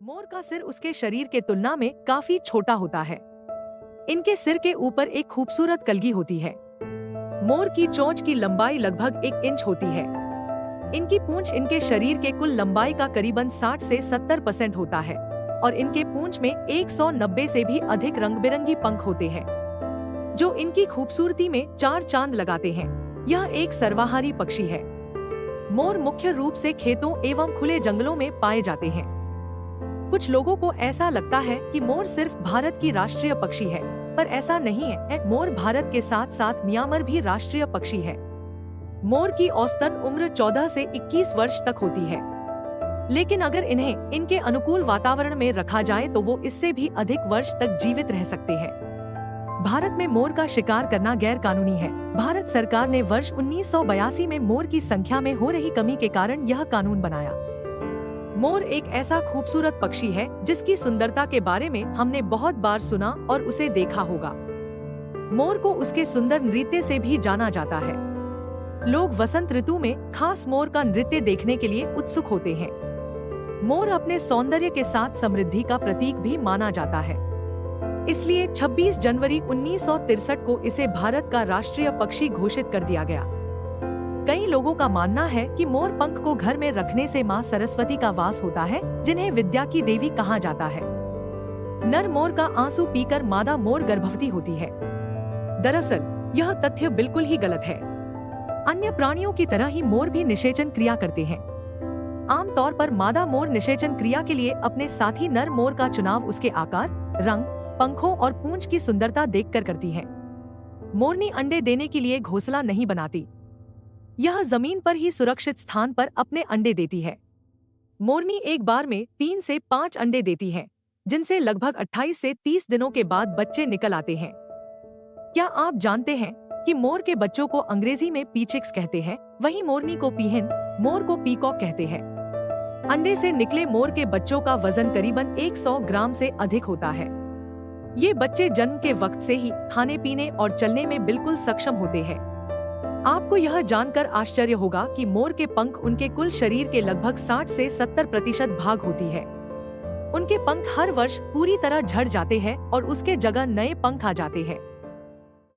मोर का सिर उसके शरीर के तुलना में काफी छोटा होता है। इनके सिर के ऊपर एक खूबसूरत कलगी होती है। मोर की चोंच की लंबाई लगभग 1 इंच होती है। इनकी पूंछ इनके शरीर के कुल लंबाई का करीबन 60 से 70% होता है और इनके पूंछ में 190 से भी अधिक रंग बिरंगी पंख होते हैं, जो इनकी खूबसूरती में 4 चांद लगाते हैं। यह एक सर्वाहारी पक्षी है। मोर मुख्य रूप से खेतों एवं खुले जंगलों में पाए जाते हैं। कुछ लोगों को ऐसा लगता है कि मोर सिर्फ भारत की राष्ट्रीय पक्षी है, पर ऐसा नहीं है। मोर भारत के साथ साथ म्यांमार भी राष्ट्रीय पक्षी है। मोर की औसतन उम्र 14 से 21 वर्ष तक होती है, लेकिन अगर इन्हें इनके अनुकूल वातावरण में रखा जाए तो वो इससे भी अधिक वर्ष तक जीवित रह सकते हैं। भारत में मोर का शिकार करना गैर कानूनी है। भारत सरकार ने वर्ष 1982 में मोर की संख्या में हो रही कमी के कारण यह कानून बनाया। मोर एक ऐसा खूबसूरत पक्षी है जिसकी सुंदरता के बारे में हमने बहुत बार सुना और उसे देखा होगा। मोर को उसके सुंदर नृत्य से भी जाना जाता है। लोग वसंत ऋतु में खास मोर का नृत्य देखने के लिए उत्सुक होते हैं। मोर अपने सौंदर्य के साथ समृद्धि का प्रतीक भी माना जाता है। इसलिए 26 जनवरी 1963 को इसे भारत का राष्ट्रीय पक्षी घोषित कर दिया गया। कई लोगों का मानना है कि मोर पंख को घर में रखने से मां सरस्वती का वास होता है, जिन्हें विद्या की देवी कहा जाता है। नर मोर का आंसू पीकर मादा मोर गर्भवती होती है। दरअसल यह तथ्य बिल्कुल ही गलत है। अन्य प्राणियों की तरह ही मोर भी निषेचन क्रिया करते हैं। आमतौर पर मादा मोर निषेचन क्रिया के लिए अपने साथी नर मोर का चुनाव उसके आकार, रंग, पंखों और पूंछ की सुंदरता देखकर करती है। मोरनी अंडे देने के लिए घोंसला नहीं बनाती। यह जमीन पर ही सुरक्षित स्थान पर अपने अंडे देती है। मोरनी एक बार में 3 से 5 अंडे देती है, जिनसे लगभग 28 से 30 दिनों के बाद बच्चे निकल आते हैं। क्या आप जानते हैं कि मोर के बच्चों को अंग्रेजी में पीचिक्स कहते हैं, वहीं मोरनी को पीहन, मोर को पीकॉक कहते हैं। अंडे से निकले मोर के बच्चों का वजन करीबन 100 ग्राम से अधिक होता है। ये बच्चे जन्म के वक्त से ही खाने पीने और चलने में बिल्कुल सक्षम होते हैं। आपको यह जानकर आश्चर्य होगा कि मोर के पंख उनके कुल शरीर के लगभग 60 से 70% भाग होती है। उनके पंख हर वर्ष पूरी तरह झड़ जाते हैं और उसके जगह नए पंख आ जाते हैं।